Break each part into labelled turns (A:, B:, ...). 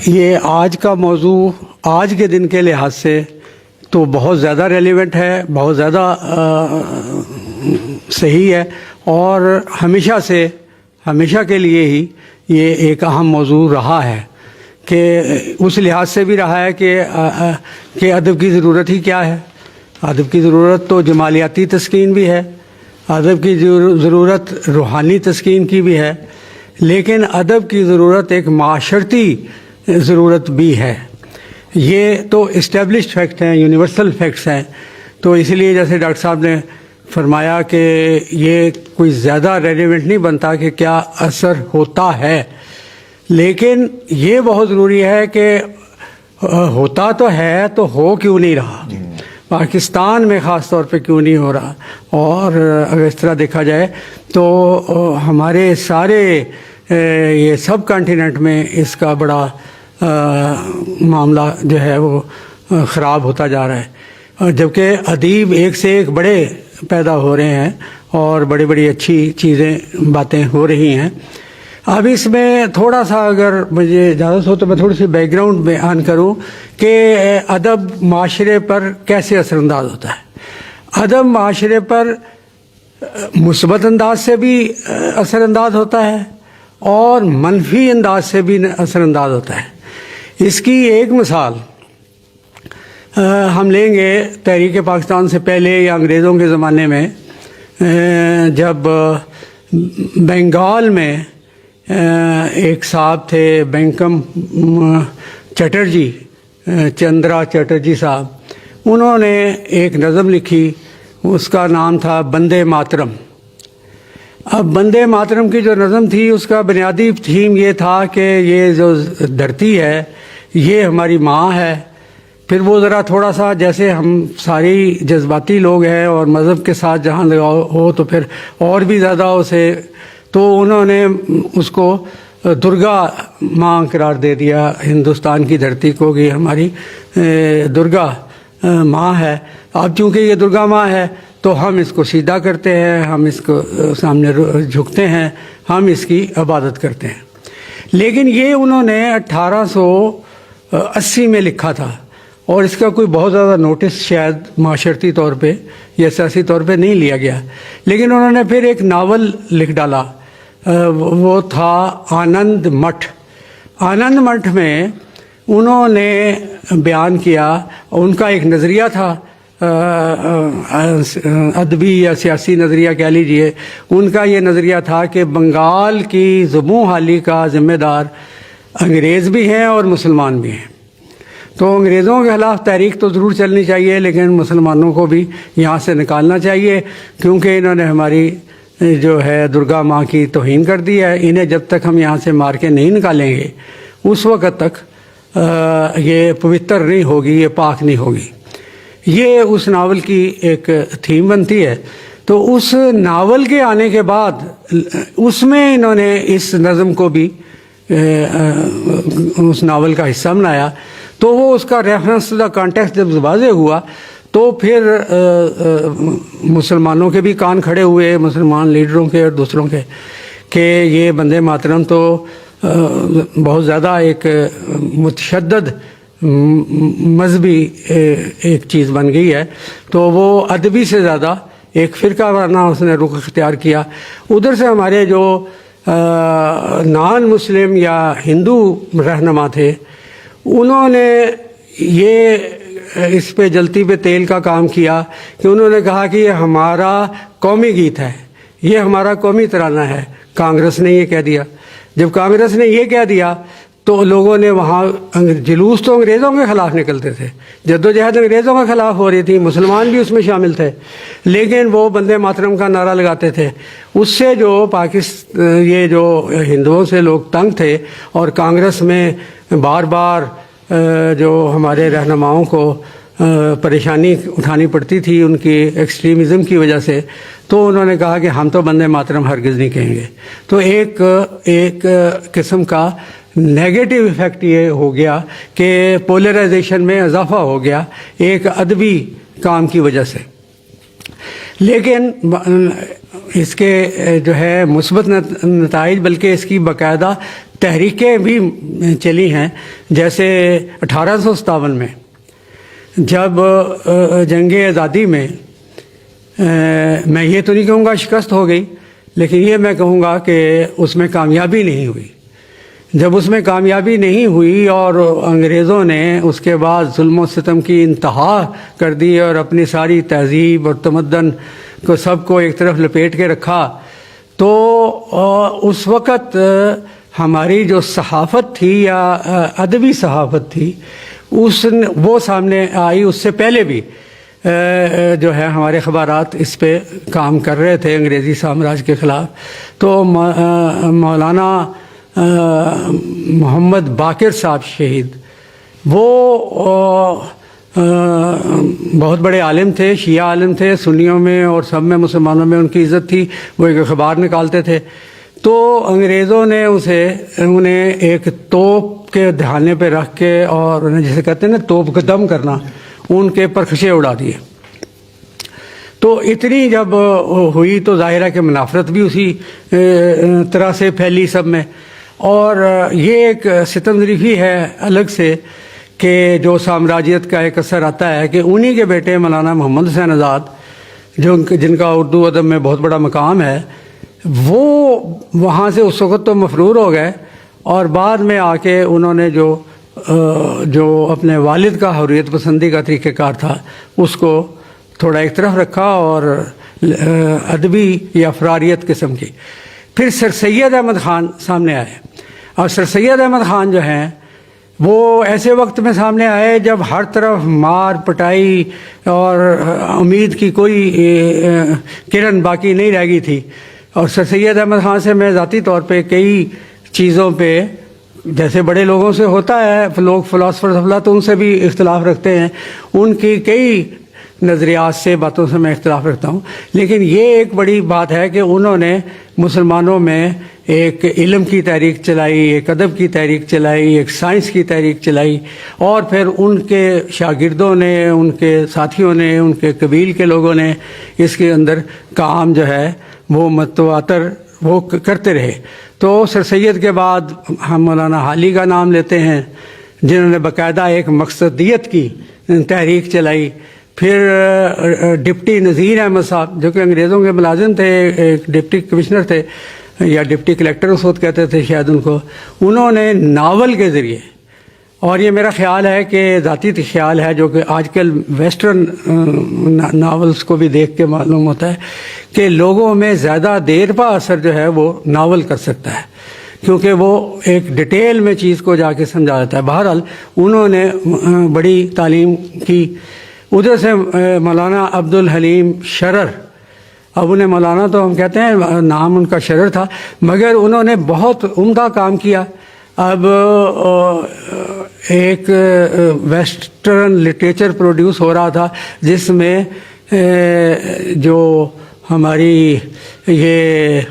A: یہ آج کا موضوع آج کے دن کے لحاظ سے تو بہت زیادہ ریلیونٹ ہے، بہت زیادہ صحیح ہے، اور ہمیشہ کے لیے ہی یہ ایک اہم موضوع رہا ہے کہ اس لحاظ سے بھی رہا ہے کہ ادب کی ضرورت ہی کیا ہے۔ ادب کی ضرورت تو جمالیاتی تسکین بھی ہے، ادب کی ضرورت روحانی تسکین کی بھی ہے، لیکن ادب کی ضرورت ایک معاشرتی ضرورت بھی ہے۔ یہ تو اسٹیبلشڈ فیکٹ ہیں، یونیورسل فیکٹس ہیں، تو اس لیے جیسے ڈاکٹر صاحب نے فرمایا کہ یہ کوئی زیادہ ریلیونٹ نہیں بنتا کہ کیا اثر ہوتا ہے، لیکن یہ بہت ضروری ہے کہ ہوتا تو ہے تو ہو کیوں نہیں رہا، پاکستان میں خاص طور پہ کیوں نہیں ہو رہا۔ اور اگر اس طرح دیکھا جائے تو ہمارے سارے یہ سب کانٹیننٹ میں اس کا بڑا معاملہ جو ہے وہ خراب ہوتا جا رہا ہے، جبکہ ادیب ایک سے ایک بڑے پیدا ہو رہے ہیں اور بڑی بڑی اچھی باتیں ہو رہی ہیں۔ اب اس میں تھوڑا سا اگر مجھے اجازت ہو تو میں تھوڑی سی بیک گراؤنڈ بیان کروں کہ ادب معاشرے پر کیسے اثر انداز ہوتا ہے۔ ادب معاشرے پر مثبت انداز سے بھی اثر انداز ہوتا ہے اور منفی انداز سے بھی اثر انداز ہوتا ہے۔ اس کی ایک مثال ہم لیں گے تحریک پاکستان سے پہلے یا انگریزوں کے زمانے میں، جب بنگال میں ایک صاحب تھے بینکم چٹرجی، چندرا چٹرجی صاحب، انہوں نے ایک نظم لکھی، اس کا نام تھا بندے ماترم۔ اب بندے ماترم کی جو نظم تھی اس کا بنیادی تھیم یہ تھا کہ یہ جو دھرتی ہے یہ ہماری ماں ہے۔ پھر وہ ذرا تھوڑا سا جیسے ہم ساری جذباتی لوگ ہیں اور مذہب کے ساتھ جہاں لگاؤ ہو تو پھر اور بھی زیادہ اسے، تو انہوں نے اس کو درگا ماں قرار دے دیا ہندوستان کی دھرتی کو، کہ ہماری درگا ماں ہے۔ اب چونکہ یہ درگا ماں ہے تو ہم اس کو سیدھا کرتے ہیں، ہم اس کو سامنے جھکتے ہیں، ہم اس کی عبادت کرتے ہیں۔ لیکن یہ انہوں نے 1880 میں لکھا تھا، اور اس کا کوئی بہت زیادہ نوٹس شاید معاشرتی طور پہ یا سیاسی طور پہ نہیں لیا گیا۔ لیکن انہوں نے پھر ایک ناول لکھ ڈالا، وہ تھا آنند مٹھ۔ آنند مٹھ میں انہوں نے بیان کیا، ان کا ایک نظریہ تھا، ادبی یا سیاسی نظریہ کہہ لیجئے، ان کا یہ نظریہ تھا کہ بنگال کی زبوں حالی کا ذمہ دار انگریز بھی ہیں اور مسلمان بھی ہیں۔ تو انگریزوں کے خلاف تحریک تو ضرور چلنی چاہیے، لیکن مسلمانوں کو بھی یہاں سے نکالنا چاہیے، کیونکہ انہوں نے ہماری جو ہے درگا ماں کی توہین کر دی ہے۔ انہیں جب تک ہم یہاں سے مار کے نہیں نکالیں گے اس وقت تک یہ پوتر نہیں ہوگی، یہ پاک نہیں ہوگی۔ یہ اس ناول کی ایک تھیم بنتی ہے۔ تو اس ناول کے آنے کے بعد اس میں انہوں نے اس نظم کو بھی اس ناول کا حصہ بنایا، تو وہ اس کا ریفرنس ٹو دا کانٹیکسٹ جب واضح ہوا تو پھر مسلمانوں کے بھی کان کھڑے ہوئے، مسلمان لیڈروں کے اور دوسروں کے، کہ یہ بندے ماترم تو بہت زیادہ ایک متشدد مذہبی ایک چیز بن گئی ہے، تو وہ ادبی سے زیادہ ایک فرقہ وارانہ اس نے رخ اختیار کیا۔ ادھر سے ہمارے جو نان مسلم یا ہندو رہنما تھے، انہوں نے یہ اس پہ جلتی پہ تیل کا کام کیا کہ انہوں نے کہا کہ یہ ہمارا قومی گیت ہے، یہ ہمارا قومی ترانہ ہے۔ کانگریس نے یہ کہہ دیا۔ جب کانگریس نے یہ کہہ دیا تو لوگوں نے وہاں جلوس تو انگریزوں کے خلاف نکلتے تھے، جدوجہد انگریزوں کے خلاف ہو رہی تھی، مسلمان بھی اس میں شامل تھے، لیکن وہ بندے ماترم کا نعرہ لگاتے تھے۔ اس سے جو یہ جو ہندوؤں سے لوگ تنگ تھے، اور کانگریس میں بار بار جو ہمارے رہنماؤں کو پریشانی اٹھانی پڑتی تھی ان کی ایکسٹریمزم کی وجہ سے، تو انہوں نے کہا کہ ہم تو بندے ماترم ہرگز نہیں کہیں گے۔ تو ایک قسم کا نیگیٹو ایفیکٹ یہ ہو گیا کہ پولرائزیشن میں اضافہ ہو گیا ایک ادبی کام کی وجہ سے۔ لیکن اس کے جو ہے مثبت نتائج، بلکہ اس کی باقاعدہ تحریکیں بھی چلی ہیں. جیسے 1857 میں جب جنگ آزادی میں میں یہ تو نہیں کہوں گا شکست ہو گئی، لیکن یہ میں کہوں گا کہ اس میں کامیابی نہیں ہوئی. جب اس میں کامیابی نہیں ہوئی اور انگریزوں نے اس کے بعد ظلم و ستم کی انتہا کر دی اور اپنی ساری تہذیب اور تمدن کو سب کو ایک طرف لپیٹ کے رکھا، تو اس وقت ہماری جو صحافت تھی یا ادبی صحافت تھی وہ سامنے آئی. اس سے پہلے بھی جو ہے ہمارے اخبارات اس پہ کام کر رہے تھے انگریزی سامراج کے خلاف. تو مولانا محمد باقر صاحب شہید، وہ بہت بڑے عالم تھے، شیعہ عالم تھے، سنیوں میں اور سب میں مسلمانوں میں ان کی عزت تھی. وہ ایک اخبار نکالتے تھے. تو انگریزوں نے انہیں ایک توپ کے دھانے پہ رکھ کے اور انہیں جسے کہتے ہیں نا توپ کا دم کرنا، ان کے پرخشے اڑا دیے. تو اتنی جب ہوئی تو ظاہر ہے کہ منافرت بھی اسی طرح سے پھیلی سب میں. اور یہ ایک ستم ظریفی ہے الگ سے کہ جو سامراجیت کا ایک اثر آتا ہے کہ انہی کے بیٹے مولانا محمد حسین آزاد، جن کا اردو ادب میں بہت بڑا مقام ہے، وہ وہاں سے اس وقت تو مفرور ہو گئے اور بعد میں آ کے انہوں نے جو اپنے والد کا حریت پسندی کا طریقہ کار تھا اس کو تھوڑا ایک طرف رکھا اور ادبی یا افراریت قسم کی. پھر سر سید احمد خان سامنے آئے. اور سر سید احمد خان جو ہیں وہ ایسے وقت میں سامنے آئے جب ہر طرف مار پٹائی اور امید کی کوئی کرن باقی نہیں رہ گئی تھی. اور سر سید احمد خان سے میں ذاتی طور پہ کئی چیزوں پہ، جیسے بڑے لوگوں سے ہوتا ہے، لوگ فلاسفر تو ان سے بھی اختلاف رکھتے ہیں، ان کی کئی نظریات سے باتوں سے میں اختلاف رکھتا ہوں، لیکن یہ ایک بڑی بات ہے کہ انہوں نے مسلمانوں میں ایک علم کی تحریک چلائی، ایک ادب کی تحریک چلائی، ایک سائنس کی تحریک چلائی. اور پھر ان کے شاگردوں نے، ان کے ساتھیوں نے، ان کے قبیل کے لوگوں نے اس کے اندر کام جو ہے وہ متواتر وہ کرتے رہے. تو سر سید کے بعد ہم مولانا حالی کا نام لیتے ہیں، جنہوں نے باقاعدہ ایک مقصدیت کی تحریک چلائی. پھر ڈپٹی نذیر احمد صاحب، جو کہ انگریزوں کے ملازم تھے، ایک ڈپٹی کمشنر تھے یا ڈپٹی کلیکٹر اس وقت کہتے تھے شاید ان کو، انہوں نے ناول کے ذریعے، اور یہ میرا خیال ہے کہ ذاتی خیال ہے جو کہ آج کل ویسٹرن ناولز کو بھی دیکھ کے معلوم ہوتا ہے کہ لوگوں میں زیادہ دیر پا اثر جو ہے وہ ناول کر سکتا ہے، کیونکہ وہ ایک ڈیٹیل میں چیز کو جا کے سمجھا دیتا ہے. بہرحال انہوں نے بڑی تعلیم کی. ادھر سے مولانا عبد الحلیم شرر، اب انہیں مولانا تو ہم کہتے ہیں، نام ان کا شرر تھا، مگر انہوں نے بہت عمدہ کام کیا. اب ایک ویسٹرن لٹریچر پروڈیوس ہو رہا تھا جس میں جو ہماری یہ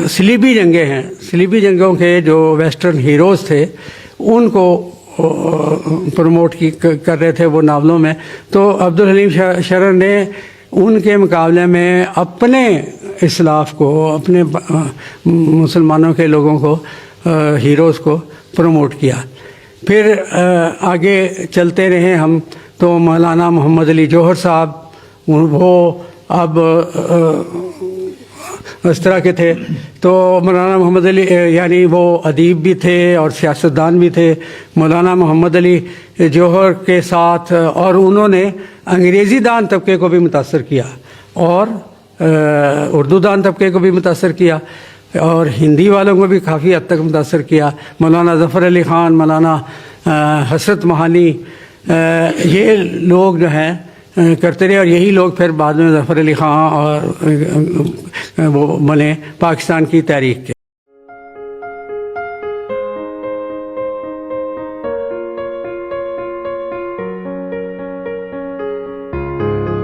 A: صلیبی جنگیں ہیں، صلیبی جنگوں کے جو ویسٹرن ہیروز تھے ان کو پروموٹ کر رہے تھے وہ ناولوں میں. تو عبد الحلیم شرر نے ان کے مقابلے میں اپنے اسلاف کو، اپنے مسلمانوں کے لوگوں کو، ہیروز کو پروموٹ کیا. پھر آگے چلتے رہے ہم تو مولانا محمد علی جوہر صاحب، وہ اب اس طرح کے تھے. تو مولانا محمد علی یعنی وہ ادیب بھی تھے اور سیاستدان بھی تھے. مولانا محمد علی جوہر کے ساتھ، اور انہوں نے انگریزی دان طبقے کو بھی متاثر کیا اور اردو دان طبقے کو بھی متاثر کیا اور ہندی والوں کو بھی کافی حد تک متاثر کیا. مولانا ظفر علی خان، مولانا حسرت مہانی، یہ لوگ جو ہیں کرتے رہے. اور یہی لوگ پھر بعد میں ظفر علی خان اور وہ بنے پاکستان کی تحریک کے.